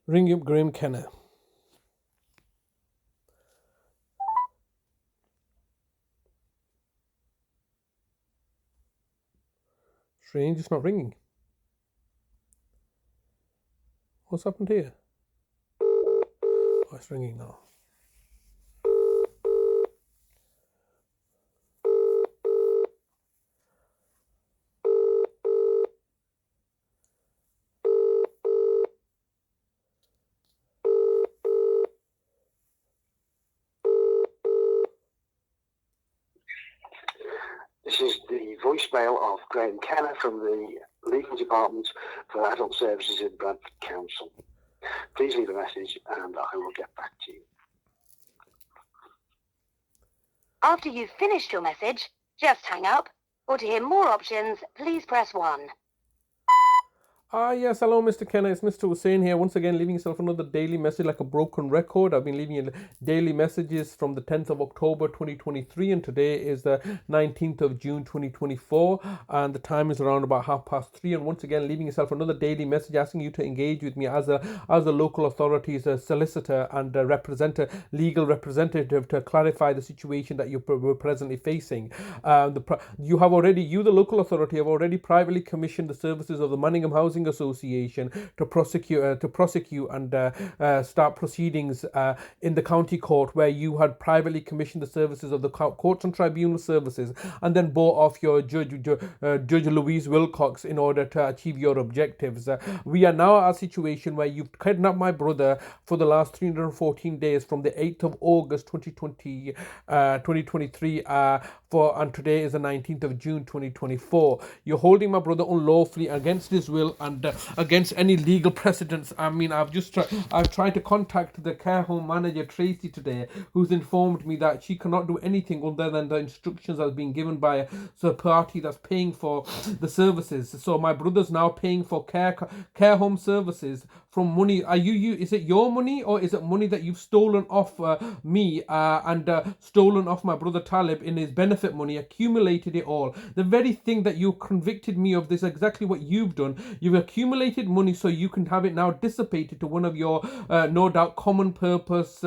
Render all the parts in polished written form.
Ring up Graeme Kenna. Strange, it's not ringing. What's happened here? Oh, it's ringing now. This is the voicemail of Graeme Kenna from the Legal Department for Adult Services in Bradford Council. Please leave a message and I will get back to you. After you've finished your message, just hang up, or to hear more options, please press 1. Yes, hello Mr. Kenna, it's Mr. Hussain here, once again leaving yourself another daily message like a broken record. I've been leaving you daily messages from the 10th of October 2023 and today is the 19th of June 2024 and the time is around about 3:30 and once again leaving yourself another daily message asking you to engage with me as a local authority's solicitor and legal representative to clarify the situation that you're presently facing. You, the local authority, have already privately commissioned the services of the Manningham Housing Association to prosecute and start proceedings in the county court where you had privately commissioned the services of the courts and tribunal services and then bought off your Judge Louise Wilcox in order to achieve your objectives. We are now at a situation where you've kidnapped my brother for the last 314 days from the 8th of August 2023 and today is the 19th of June 2024. You're holding my brother unlawfully against his will and against any legal precedents. I mean, I've tried to contact the care home manager Tracy today, who's informed me that she cannot do anything other than the instructions that have been given by the party that's paying for the services. So my brother's now paying for care home services from money. Is it your money or is it money that you've stolen off me and stolen off my brother Talib in his benefit money, accumulated it all? The very thing that you convicted me of, this is exactly what you've done. You've accumulated money so you can have it now dissipated to one of your no doubt common purpose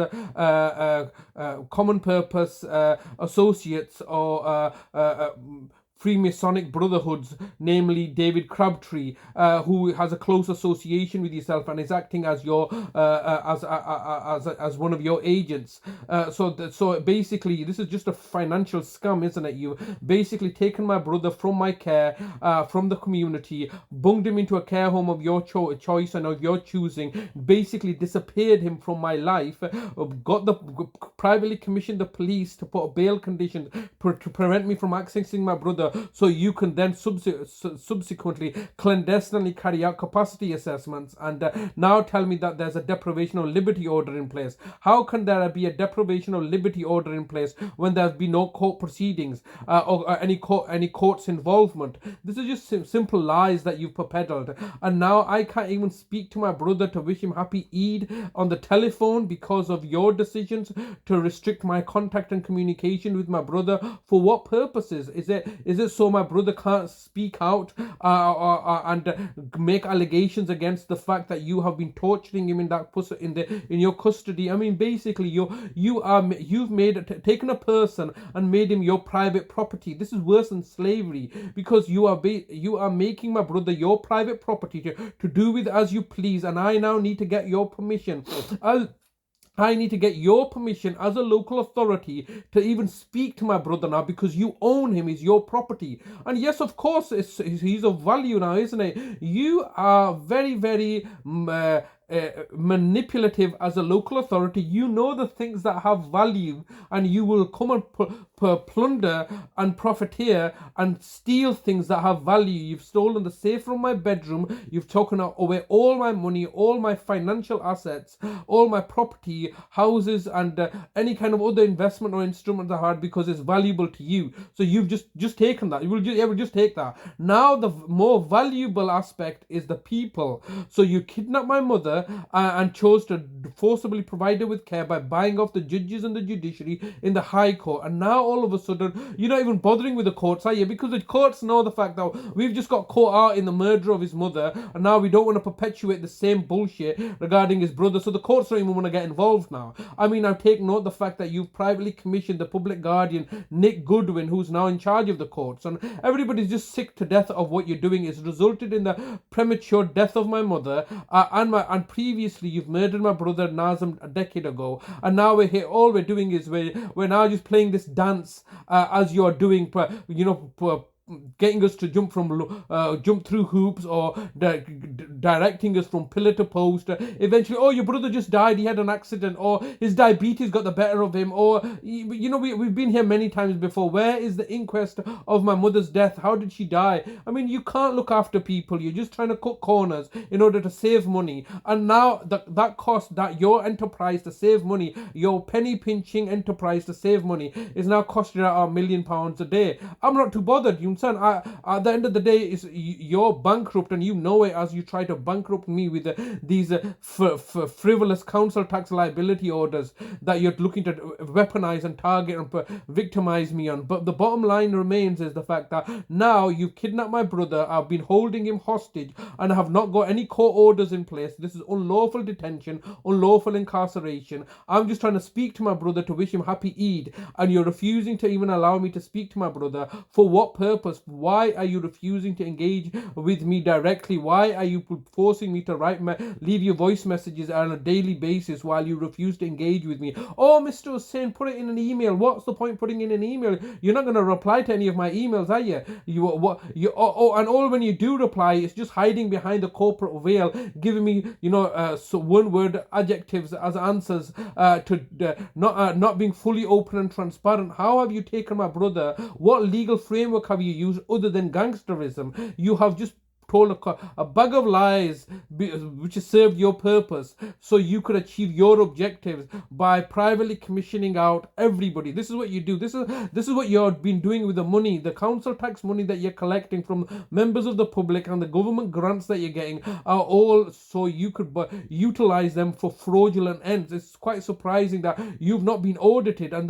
associates or Freemasonic brotherhoods, namely David Crabtree, who has a close association with yourself and is acting as your as one of your agents. So basically, this is just a financial scam, isn't it? You've basically taken my brother from my care, from the community, bunged him into a care home of your choice and of your choosing, basically disappeared him from my life, privately commissioned the police to put a bail condition to prevent me from accessing my brother, so you can then subsequently clandestinely carry out capacity assessments and now tell me that there's a deprivation of liberty order in place. How can there be a deprivation of liberty order in place when there's been no court proceedings or any court's involvement? This is just simple lies that you've peddled, and now I can't even speak to my brother to wish him happy Eid on the telephone because of your decisions to restrict my contact and communication with my brother. For what purposes? Is it so my brother can't speak out and make allegations against the fact that you have been torturing him in your custody? I mean, basically, you've taken a person and made him your private property. This is worse than slavery because you are making my brother your private property to do with as you please, and I now need to get your permission. I need to get your permission as a local authority to even speak to my brother now because you own him, he's your property. And yes, of course, he's of value now, isn't it? You are very, very manipulative as a local authority. You know the things that have value and you will come and plunder and profiteer and steal things that have value. You've stolen the safe from my bedroom, you've taken away all my money, all my financial assets, all my property, houses and any kind of other investment or instrument I had because it's valuable to you. So you've just taken that. You will just take that. Now the more valuable aspect is the people. So you kidnap my mother, brother and chose to forcibly provide her with care by buying off the judges and the judiciary in the High Court. And now all of a sudden, you're not even bothering with the courts, are you? Because the courts know the fact that we've just got caught out in the murder of his mother, and now we don't want to perpetuate the same bullshit regarding his brother. So the courts don't even want to get involved now. I mean, I've taken note of the fact that you've privately commissioned the public guardian, Nick Goodwin, who's now in charge of the courts. And everybody's just sick to death of what you're doing. It's resulted in the premature death of my mother, and previously you've murdered my brother Nazem a decade ago, and now we're here. All we're doing is we're now just playing this dance as you're doing, getting us to jump through hoops, or directing us from pillar to post. Eventually, oh, your brother just died, he had an accident, or his diabetes got the better of him, or we've been here many times before. Where is the inquest of my mother's death? How did she die? I mean, you can't look after people. You're just trying to cut corners in order to save money, and now that cost, that your enterprise to save money, your penny pinching enterprise to save money, is now costing out £1 million a day. I'm not too bothered. You at the end of the day, you're bankrupt, and you know it, as you try to bankrupt me with these frivolous council tax liability orders that you're looking to weaponize and target and victimize me on. But the bottom line remains is the fact that now you've kidnapped my brother. I've been holding him hostage and I have not got any court orders in place. This is unlawful detention, unlawful incarceration. I'm just trying to speak to my brother to wish him happy Eid, and you're refusing to even allow me to speak to my brother. For what purpose? Why are you refusing to engage with me directly? Why are you forcing me to leave you voice messages on a daily basis while you refuse to engage with me? Oh, Mr. Hussain, put it in an email. What's the point putting in an email? You're not going to reply to any of my emails, are you? And all when you do reply, it's just hiding behind the corporate veil, giving me, one-word adjectives as answers to not being fully open and transparent. How have you taken my brother? What legal framework have you used other than gangsterism? You have just told a bag of lies which has served your purpose so you could achieve your objectives by privately commissioning out everybody. This is what you do. This is what you've been doing with the money, the council tax money that you're collecting from members of the public, and the government grants that you're getting are all so you could utilize them for fraudulent ends. It's quite surprising that you've not been audited, and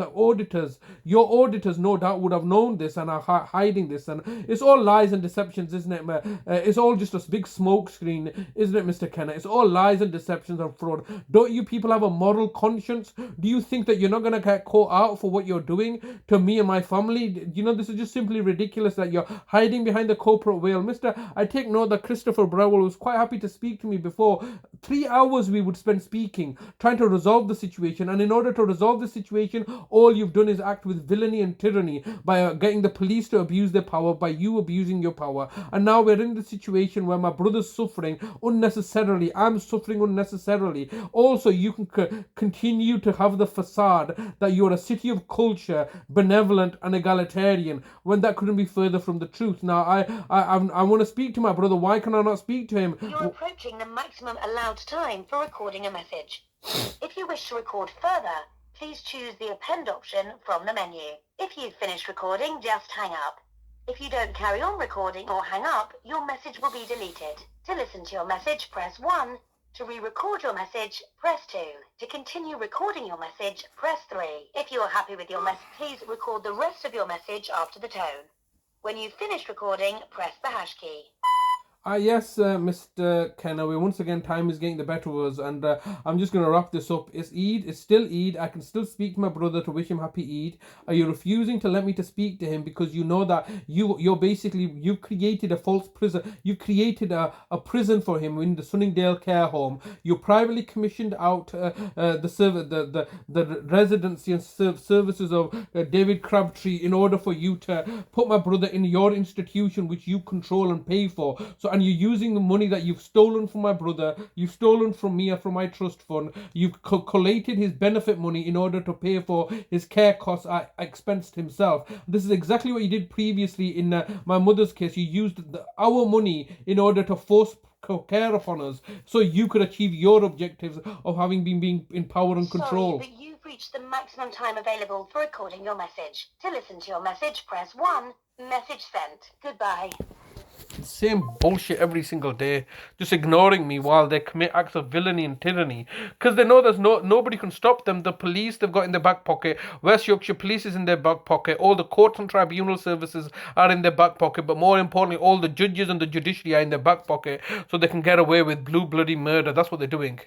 your auditors no doubt would have known this and are hiding this, and it's all lies and deceptions, isn't it? It's all just a big smoke screen, isn't it, Mr. Kenna? It's all lies and deceptions and fraud. Don't you people have a moral conscience? Do you think that you're not going to get caught out for what you're doing to me and my family? This is just simply ridiculous that you're hiding behind the corporate veil. I take note that Christopher Browell was quite happy to speak to me before. 3 hours we would spend speaking, trying to resolve the situation. And in order to resolve the situation, all you've done is act with villainy and tyranny by getting the police to abuse their power, by you abusing your power. And now we're in the situation where my brother's suffering unnecessarily. I'm suffering unnecessarily. Also, you can continue to have the facade that you're a city of culture, benevolent and egalitarian, when that couldn't be further from the truth. Now, I want to speak to my brother. Why can I not speak to him? You're approaching the maximum allowed time for recording a message. If you wish to record further, please choose the append option from the menu. If you've finished recording, just hang up. If you don't carry on recording or hang up, your message will be deleted. To listen to your message, press 1. To re-record your message, press 2. To continue recording your message, press 3. If you are happy with your message, please record the rest of your message after the tone. When you've finished recording, press the hash key. Yes, Mr. Kenna, once again, time is getting the better of us, and I'm just going to wrap this up. It's Eid, it's still Eid. I can still speak to my brother to wish him happy Eid. Are you refusing to let me to speak to him because you know that you've created a false prison. You've created a prison for him in the Sunningdale care home. You privately commissioned out the residency and services of David Crabtree in order for you to put my brother in your institution, which you control and pay for. And you're using the money that you've stolen from my brother, you've stolen from me and from my trust fund, you've collated his benefit money in order to pay for his care costs at expense himself. This is exactly what you did previously in my mother's case. You used our money in order to force care upon us so you could achieve your objectives of having been in power and control. Sorry, but you've reached the maximum time available for recording your message. To listen to your message, press 1. Message sent. Goodbye. Same bullshit every single day, just ignoring me while they commit acts of villainy and tyranny. Because they know there's nobody can stop them. The police they've got in their back pocket. West Yorkshire Police is in their back pocket. All the courts and tribunal services are in their back pocket. But more importantly, all the judges and the judiciary are in their back pocket, so they can get away with blue bloody murder. That's what they're doing.